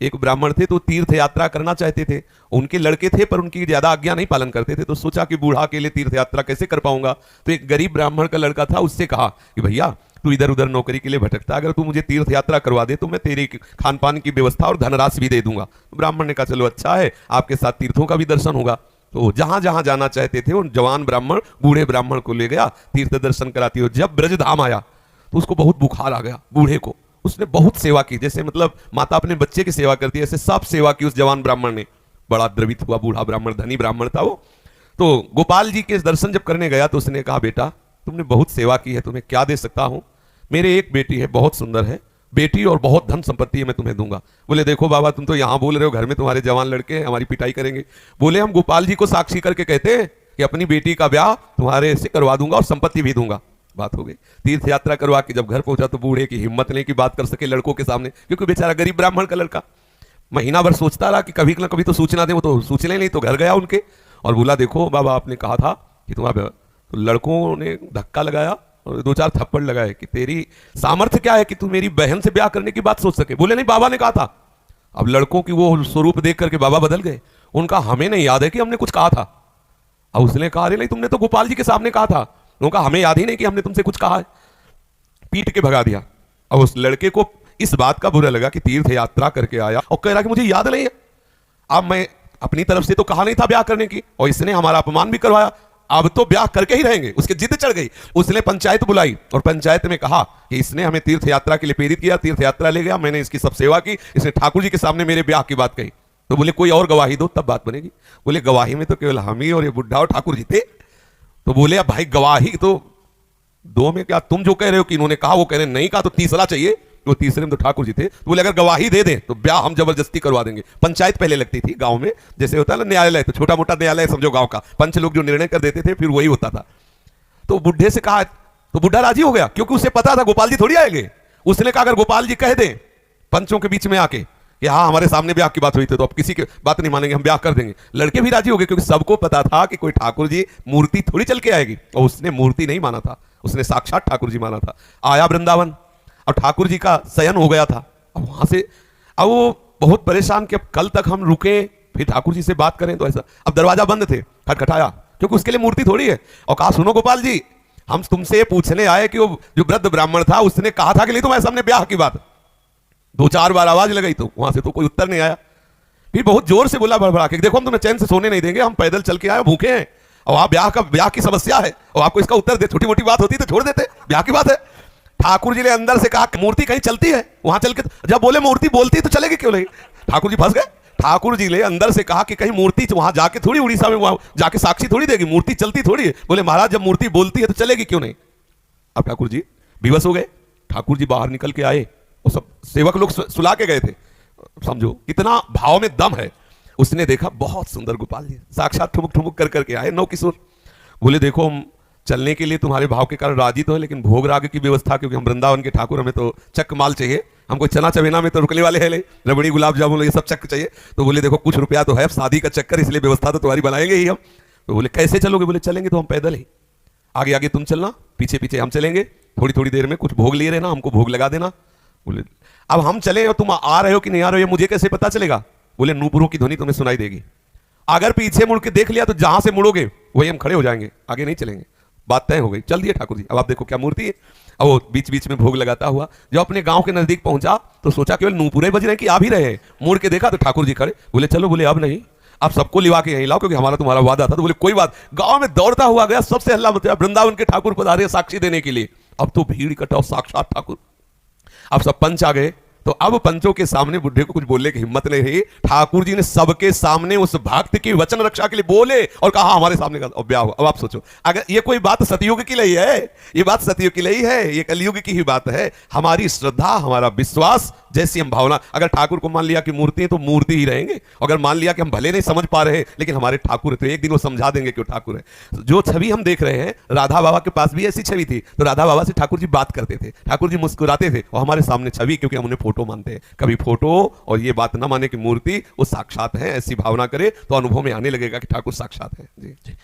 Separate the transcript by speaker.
Speaker 1: एक ब्राह्मण थे तो तीर्थ यात्रा करना चाहते थे। उनके लड़के थे पर उनकी ज्यादा आज्ञा नहीं पालन करते थे, तो सोचा कि बूढ़ा अकेले तीर्थ यात्रा कैसे कर पाऊंगा। तो एक गरीब ब्राह्मण का लड़का था, उससे कहा कि भैया तू इधर उधर नौकरी के लिए भटकता, अगर तू मुझे तीर्थ यात्रा करवा दे तो मैं तेरी खान पान की व्यवस्था और धनराशि भी दे दूंगा। तो ब्राह्मण ने कहा चलो अच्छा है, आपके साथ तीर्थों का भी दर्शन होगा। तो जहां जहां जाना चाहते थे उन जवान ब्राह्मण बूढ़े ब्राह्मण को ले गया, तीर्थ दर्शन कराती हो। जब ब्रजधाम आया तो उसको बहुत बुखार आ गया बूढ़े को। उसने बहुत सेवा की, जैसे मतलब माता अपने बच्चे की सेवा करती है, ऐसे सब सेवा की उस जवान ब्राह्मण ने। बड़ा द्रवित हुआ बूढ़ा ब्राह्मण, धनी ब्राह्मण था वो। तो गोपाल जी के दर्शन जब करने गया तो उसने कहा बेटा तुमने बहुत सेवा की है, तुम्हें क्या दे सकता हूं? मेरे एक बेटी है, बहुत सुंदर है बेटी, और बहुत धन संपत्ति है, मैं तुम्हें दूंगा। बोले देखो बाबा तुम तो यहां बोल रहे हो, घर में तुम्हारे जवान लड़के हैं, हमारी पिटाई करेंगे। बोले हम गोपाल जी को साक्षी करके कहते हैं कि अपनी बेटी का ब्याह तुम्हारे से करवा दूंगा और संपत्ति भी दूंगा। बात हो गई। तीर्थ यात्रा करवा के जब घर पहुंचा तो बूढ़े की हिम्मत नहीं कि बात कर सके लड़कों के सामने, क्योंकि बेचारा गरीब ब्राह्मण का लड़का महीना भर सोचता रहा कि कभी ना कभी तो सूचना दे। वो तो सूचना नहीं, तो घर गया उनके और बोला देखो बाबा आपने कहा था कि तुम्हारा, तो लड़कों ने धक्का लगाया और 2-4 थप्पड़ लगाए कि तेरी सामर्थ्य क्या है कि तू मेरी बहन से ब्याह करने की बात सोच सके। बोले नहीं बाबा ने कहा था। अब लड़कों की वो स्वरूप देख करके बाबा बदल गए। उनका हमें नहीं याद है कि हमने कुछ कहा था। अब उसने कहा अरे नहीं तुमने तो गोपाल जी के सामने कहा था। उनका हमें याद ही नहीं कि हमने तुमसे कुछ कहा है। पीट के भगा दिया। अब उस लड़के को इस बात का बुरा लगा कि तीर्थ यात्रा करके आया और कह रहा कि मुझे याद नहीं है। अब मैं अपनी तरफ से तो कहा नहीं था ब्याह करने की, और इसने हमारा अपमान भी करवाया, अब तो ब्याह करके ही रहेंगे। उसके जिद चढ़ गई। उसने पंचायत बुलाई और पंचायत में कहा कि इसने हमें तीर्थ यात्रा के लिए प्रेरित किया, तीर्थ यात्रा ले गया, मैंने इसकी सब सेवा की, इसने ठाकुर जी के सामने मेरे ब्याह की बात कही। तो बोले कोई और गवाही दो तब बात बनेगी। बोले गवाही में तो केवल हम ही और ये बुढ़ा और ठाकुर जी थे। तो बोले अब भाई गवाही तो दो में क्या, तुम जो कह रहे हो कि इन्होंने कहा वो कह रहे नहीं कहा, तो तीसरा चाहिए। वो तीसरे में तो ठाकुर जी थे। तो बोले अगर गवाही दे दें तो ब्याह हम जबरदस्ती करवा देंगे। पंचायत पहले लगती थी गांव में, जैसे होता है ना न्यायालय, तो छोटा मोटा न्यायालय समझो गांव का, पंच लोग जो निर्णय कर देते थे फिर वही होता था। तो बुढ़े से कहा, तो बुढ़ा राजी हो गया क्योंकि उसे पता था गोपाल जी थोड़ी आएंगे। उसने कहा अगर गोपाल जी कह दें पंचों के बीच में आके कि हाँ हमारे सामने ब्याह की बात हुई थी तो अब किसी की बात नहीं मानेंगे, हम ब्याह कर देंगे। लड़के भी राजी हो गए क्योंकि सबको पता था कि कोई ठाकुर जी मूर्ति थोड़ी चल के आएगी। और उसने मूर्ति नहीं माना था, उसने साक्षात ठाकुर जी माना था। आया वृंदावन और ठाकुर जी का शयन हो गया था। अब वहां से अब वो बहुत परेशान कि अब कल तक हम रुके फिर ठाकुर जी से बात करें तो ऐसा। अब दरवाजा बंद थे, खटखटाया क्योंकि उसके लिए मूर्ति थोड़ी है, और कहा सुनो गोपाल जी हम तुमसे पूछने आए कि वो जो वृद्ध ब्राह्मण था उसने कहा था कि नहीं तुम्हारे सामने ब्याह की बात। 2-4 बार आवाज लगाई तो वहां से तो कोई उत्तर नहीं आया। फिर बहुत जोर से बोला भड़बड़ा के देखो हम तुम्हें चैन से सोने नहीं देंगे, हम पैदल चल के आए, भूखे हैं और आप ब्याह की समस्या है और आपको इसका उत्तर दे। छोटी मोटी बात होती तो छोड़ देते, ब्याह की बात है। ठाकुर जी ने अंदर से कहा मूर्ति कहीं चलती है, वहां चल के जब बोले मूर्ति बोलती तो चलेगी क्यों नहीं। ठाकुर जी फंस गए। ठाकुर जी ने अंदर से कहा कि कहीं मूर्ति वहां जाके थोड़ी उड़ीसा में वहां जाके साक्षी थोड़ी देगी, मूर्ति चलती थोड़ी है। बोले महाराज जब मूर्ति बोलती है तो चलेगी क्यों नहीं। अब ठाकुर जी विवश हो गए। ठाकुर जी बाहर निकल के आए और सब सेवक लोग सुला के गए थे। समझो कितना भाव में दम है। उसने देखा बहुत सुंदर गोपाल जी साक्षात ठुमुक ठुमुक कर करके आए, नौ किशोर। बोले देखो हम चलने के लिए तुम्हारे भाव के कारण राजी तो है, लेकिन भोग राग की व्यवस्था, क्योंकि हम वृंदावन के ठाकुर, हमें तो चक माल चाहिए, हमको चना चवेना में तो रुकने वाले हैं, रबड़ी गुलाब जामुन ये सब चक चाहिए। तो बोले देखो कुछ रुपया तो है, शादी का चक्कर, इसलिए व्यवस्था तो तुम्हारी बनाएंगे ही हम। तो बोले कैसे चलोगे। बोले चलेंगे तो हम पैदल ही, आगे आगे तुम चलना, पीछे पीछे हम चलेंगे, थोड़ी थोड़ी देर में कुछ भोग लिए रहना, हमको भोग लगा देना। बोले अब हम चले और तुम आ रहे हो कि नहीं आ रहे हो मुझे कैसे पता चलेगा। बोले नूपुरों की ध्वनि तुम्हें सुनाई देगी, अगर पीछे मुड़ के देख लिया तो जहां से मुड़ोगे वही हम खड़े हो जाएंगे, आगे नहीं चलेंगे। बात तय हो गई। चल दिए ठाकुर जी। अब आप देखो क्या मूर्ति है। अब वो बीच बीच में भोग लगाता हुआ जब अपने गांव के नजदीक पहुंचा तो सोचा केवल नूपुरे बज रहे कि आ भी रहे हैं। मुड़ के देखा तो ठाकुर जी खड़े। बोले चलो, बोले अब नहीं, अब सबको लिवा के यहीं लाओ क्योंकि हमारा तुम्हारा वादा था। तो बोले कोई बात। गांव में दौड़ता हुआ गया, सबसे हल्ला मचा, वृंदावन के ठाकुर पधारे साक्षी देने के लिए। अब तो भीड़ इकट्ठा, साक्षात ठाकुर। अब सब पंच आ गए। तो अब पंचों के सामने बुढ़े को कुछ बोलने की हिम्मत नहीं रही। ठाकुर जी ने सबके सामने उस भक्त की वचन रक्षा के लिए बोले और कहा हमारे सामने का ब्याह हुआ। अब आप सोचो अगर ये कोई बात सतयुग की नहीं है, ये बात सतयुग की नहीं है, ये कलयुग की ही बात है। हमारी श्रद्धा, हमारा विश्वास, जैसी हम भावना, अगर ठाकुर को मान लिया कि मूर्ति है तो मूर्ति ही रहेंगे, अगर मान लिया कि हम भले नहीं समझ पा रहे लेकिन हमारे ठाकुर है तो एक दिन वो समझा देंगे कि वो ठाकुर है। जो छवि हम देख रहे हैं, राधा बाबा के पास भी ऐसी छवि थी। तो राधा बाबा से ठाकुर जी बात करते थे, ठाकुर जी मुस्कुराते थे और हमारे सामने छवि, क्योंकि हम उन्हें फोटो मानते हैं। कभी फोटो और ये बात ना माने कि मूर्ति वो साक्षात है, ऐसी भावना करे तो अनुभव में आने लगेगा कि ठाकुर साक्षात है। जी।